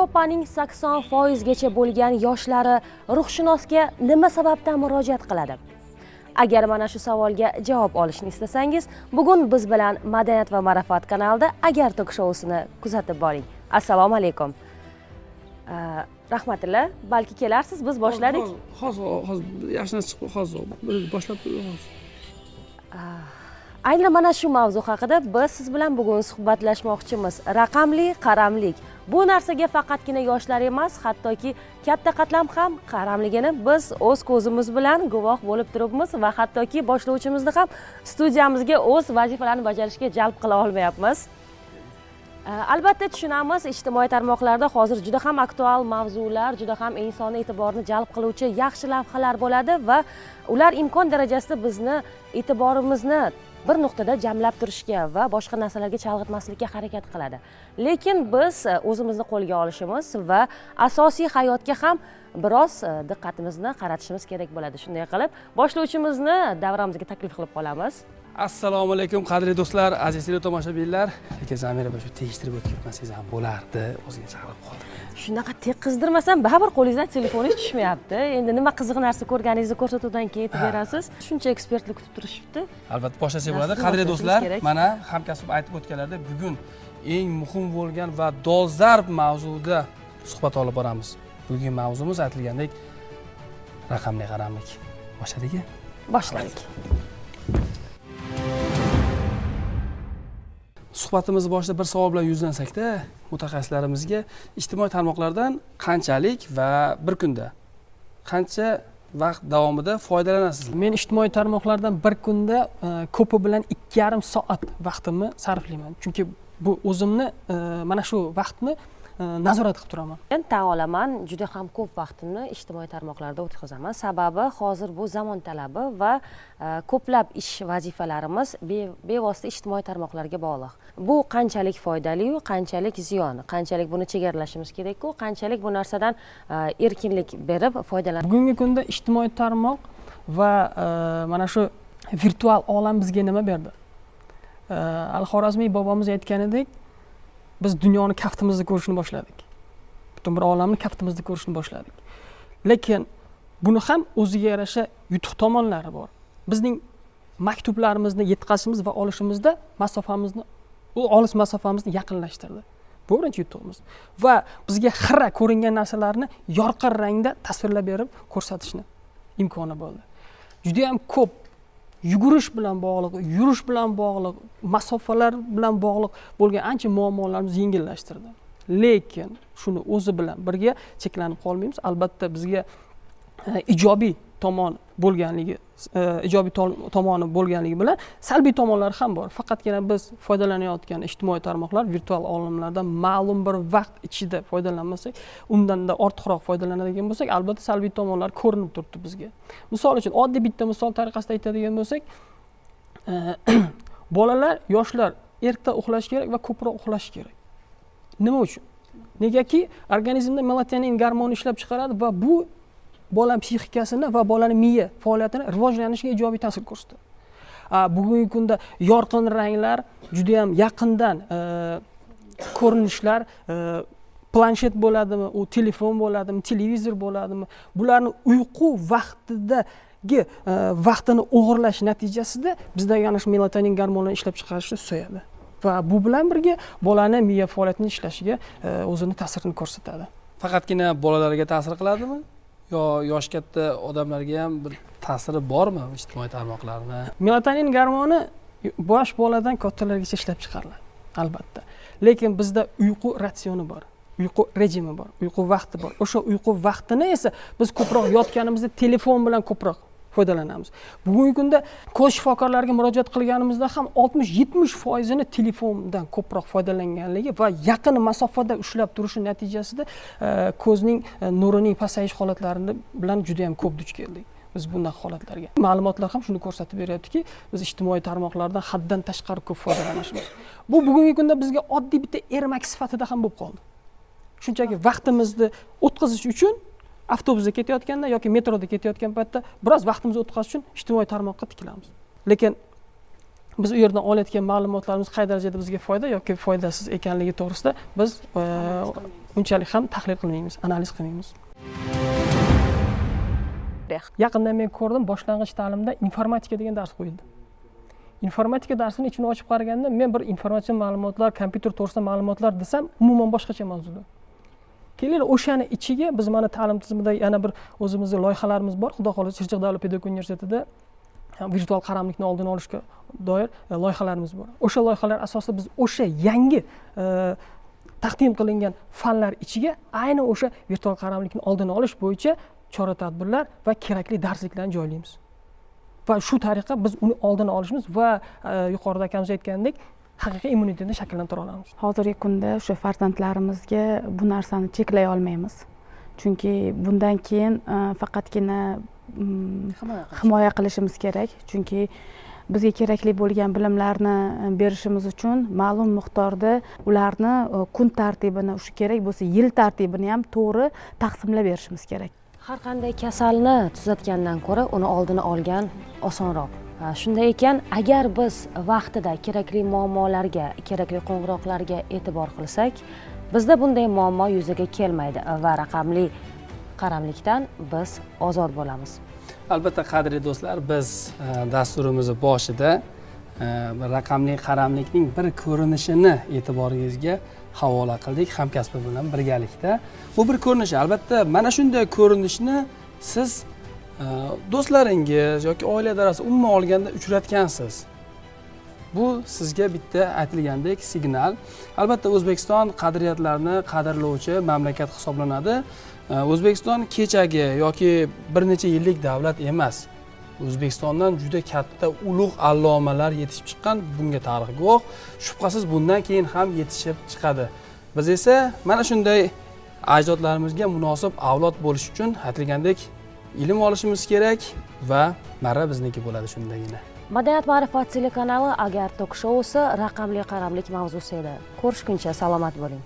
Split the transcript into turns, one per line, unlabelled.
Yevropaning 80% gacha bo'lgan yoshlari ruhshunosga nima sababdan murojaat qiladi? Agar mana shu savolga javob olishni istasangiz, bugun biz bilan Madaniyat va ma'rifat kanalida Agar tok shousini kuzatib boring. Assalomu alaykum. Rahmatilla, balki kelarsiz, biz boshladik.
Hozir yashnab chiqib hozir boshlab hozir.
Aynan mana shu mavzu haqida biz siz bilan bugun suhbatlashmoqchimiz. Raqamli qaramlik. Bu narsaga faqatgina yoshlar emas, hattoki katta qatlam ham qaramligini biz o'z ko'zimiz bilan guvoh bo'lib turibmiz va hattoki boshlovchimizni ham studiyamizga o'z vazifalarini bajarishga jalb qila olmayapmiz. Albatta tushunamiz, ijtimoiy tarmoqlarda hozir juda ham aktual mavzular, juda ham insoniy e'tiborni jalb qiluvchi yaxshi lavhalar bo'ladi va ular imkon darajasida bizni e'tiborimizni bir nuqtada jamlab turishga va boshqa narsalarga chalg'itmaslikka harakat qiladi. Lekin biz o'zimizni qo'lga olishimiz va asosiy hayotga ham biroz diqqatimizni qaratishimiz kerak bo'ladi. Shunday qilib, boshlovchimizni davramizga taklif qilib qolamiz.
Assalomu alaykum qadrli do'stlar, aziz tomoshabinlar. Lekin Zamira shu tegishtirib o'tib ketmasangiz ham bo'lardi, o'ziga chaqirib qoldim.
Shunaqa teqqizdirmasam, baribir qo'lingizdan telefoningiz tushmayapti. Endi nima qiziq narsa ko'rganingizni ko'rsatuvdan keyin aytib berasiz. Shuncha ekspertlik kutib turishibdi.
Albatta boshlasak bo'ladi. Qadrli do'stlar, mana hamkasb aytib o'tganlarda bugun eng muhim bo'lgan va dolzarb mavzuda suhbat olib boramiz. Bugungi mavzumiz aytilgandek raqamli qaramlik. Boshladikmi?
Boshladik.
Suhbatimiz boshida bir savol bilan yuzlansakda, mutaxassislarimizga ijtimoiy tarmoqlardan qanchalik va bir kunda qancha vaqt davomida foydalanasiz?
Men ijtimoiy tarmoqlardan bir kunda ko'pi bilan 2,5 soat vaqtimni sarflayman. Chunki bu o'zimni mana shu vaqtni nazorat qilib turaman.
Men tan olaman, juda ham ko'p vaqtimni ijtimoiy tarmoqlarda o'tkazaman. Sababi hozir bu zamon talabi va ko'plab ish vazifalarimiz bevosita ijtimoiy tarmoqlarga bog'liq. Bu qanchalik foydali, qanchalik ziyon, qanchalik buni chegaralashimiz kerak-ku, qanchalik bu narsadan erkinlik berib foydalanamiz.
Bugungi kunda ijtimoiy tarmoq va mana shu virtual olam bizga nima berdi? Al-Xorazmiy bobomiz aytganidek, biz dunyoni kaftimizda ko'rishni boshladik. Butun bir olamni kaftimizda ko'rishni boshladik. Lekin buni ham o'ziga yarasha yutuq tomonlari bor. Bizning maktublarimizni yetkazishimiz va olishimizda olis masofamizni yaqinlashtirdi. Bu birinchi yutug'imiz. Va bizga xira ko'ringan narsalarni yorqin rangda tasvirlab berib ko'rsatishni imkoni bo'ldi. Juda ham ko'p yugurish bilan bog'liq, yurish bilan bog'liq, masofalar bilan bog'liq bo'lgan ancha muammolarimizni yengillashtirdi. Lekin shuni o'zi bilan birga cheklanib qolmaymiz. Albatta bizga ijobiy tomoni bo'lganligi bilan salbiy tomonlari ham bor. Faqatgina biz foydalanayotgan ijtimoiy tarmoqlar, virtual olamlardan ma'lum bir vaqt ichida foydalanmasak, undan-da ortiqroq foydalanadigan bo'lsak, albatta salbiy tomonlar ko'rinib turibdi bizga. Misol uchun, oddiy bitta misol tariqasida aytadigan bo'lsak, bolalar, yoshlar erta uxlash kerak va ko'proq uxlash kerak. Nima uchun? Negaki organizmda melatonin gormoni ishlab chiqaradi va bu bola psixikasini va bolaning miya faoliyatini rivojlanishiga ijobiy ta'sir ko'rsatadi. Bugungi kunda yorqin ranglar, juda ham yaqindan ko'rinishlar, planshet bo'ladimi, u telefon bo'ladimi, televizor bo'ladimi, bularni uyqu vaqtidagi vaqtini o'g'irlash natijasida bizdagi ana shu melatonin gormonlarini ishlab chiqarishni susayadi. Va bu bilan birga bolaning miya faoliyatining ishlashiga o'zini ta'sirini ko'rsatadi.
Faqatgina bolalarga ta'sir qiladimi? Yo yosh katta odamlarga ham bir ta'siri bormi ijtimoiy tarmoqlarni?
Melatonin gormoni bosh boladan kattalargacha ishlab chiqariladi, albatta. Lekin bizda uyqu ratsioni bor, uyqu rejimi bor, uyqu vaqti bor. O'sha uyqu vaqtini esa biz ko'proq yotganimizda telefon bilan ko'proq foydalanamiz. Bugungi kunda ko'z shifokorlariga murojaat qilganimizda ham 60-70% telefondan ko'proq foydalanganligi va yaqin masofada ushlab turishi natijasida ko'zning nurining pasayish holatlari bilan juda ham ko'p duch keldik. Biz bunday holatlarga. Ma'lumotlar ham shuni ko'rsatib beryaptiki, biz ijtimoiy tarmoqlardan haddan tashqari ko'p foydalanishimiz. Bu bugungi kunda bizga oddiy bitta ermak sifatida ham bo'lib qoldi. Shunchaki vaqtimizni o'tkazish uchun avtobusda ketayotganda yoki metroda ketayotgan paytda biroz vaqtimizni o'tkazish uchun ijtimoiy tarmoqqa tikilamiz. Lekin biz u yerdan olayotgan ma'lumotlarimiz qay darajada bizga foyda yoki foydasiz ekanligi to'g'risida biz unchalik ham tahlil qilmaymiz, analiz qilmaymiz. Yaqinda men ko'rdim, boshlang'ich ta'limda informatika degan dars qo'yildi. Informatika darsini ichini ochib qaraganda men bir informatsion ma'lumotlar, kompyuter to'g'risida ma'lumotlar desam, umuman boshqacha mavzuda. Kelinglar, o'shani ichiga biz mana ta'lim tizimida yana bir o'zimizning loyihalarimiz bor. Xudo xohlasa Chirchiq davlat pedagogik universitetida virtual qaramlikni oldini olishga doir loyihalarimiz bor. O'sha loyihalar asosida biz o'sha yangi taqdim qilingan fanlar ichiga ayni o'sha virtual qaramlikni oldini olish bo'yicha chora-tadbirlar va kerakli darsliklarni joylaymiz. Va shu tariqa biz uni oldini olishimiz va yuqorida akamiz aytgandek haqiqiy immunitetni shakllantira olamiz.
Hozirgi kunda o'sha farzandlarimizga bu narsani cheklay olmaymiz. Chunki bundan keyin faqatgina himoya qilishimiz kerak. Chunki bizga kerakli bo'lgan bilimlarni berishimiz uchun ma'lum miqdorda ularni kun tartibini, o'sha kerak bo'lsa yil tartibini ham to'g'ri taqsimlab berishimiz kerak.
Har qanday kasalni tuzatgandan ko'ra uni oldini olgan osonroq. Shunday ekan, agar biz vaqtida kerakli muammolarga, kerakli qo'ng'iroqlarga e'tibor qilsak, bizda bunday muammo yuzaga kelmaydi va raqamli qaramlikdan biz ozod bo'lamiz.
Albatta, qadrli do'stlar, biz dasturimiz boshida raqamli qaramlikning bir ko'rinishini e'tiboringizga havola qildik hamkasbi bilan birgalikda. Bu bir ko'rinish, albatta, mana shunday ko'rinishni siz do'stlaringiz yoki oila davrasida umuman olganda uchratgansiz. Bu sizga bitta aytilgandek signal. Albatta, O'zbekiston qadriyatlarini qadrlovchi mamlakat hisoblanadi. O'zbekiston kechagi yoki bir necha yillik davlat emas. O'zbekistondan juda katta ulug' allomalar yetishib chiqqan, bunga tarix guvoh. Shubhasiz bundan keyin ham yetishib chiqadi. Biz esa mana shunday ajdodlarimizga munosib avlod bo'lish uchun aytilgandek ilm olishimiz kerak va marra bizniki bo'ladi shundagina.
Madaniyat ma'rifat telekanali Agar tok shousi raqamli qaramlik mavzusi edi. Ko'rishguncha salomat bo'ling.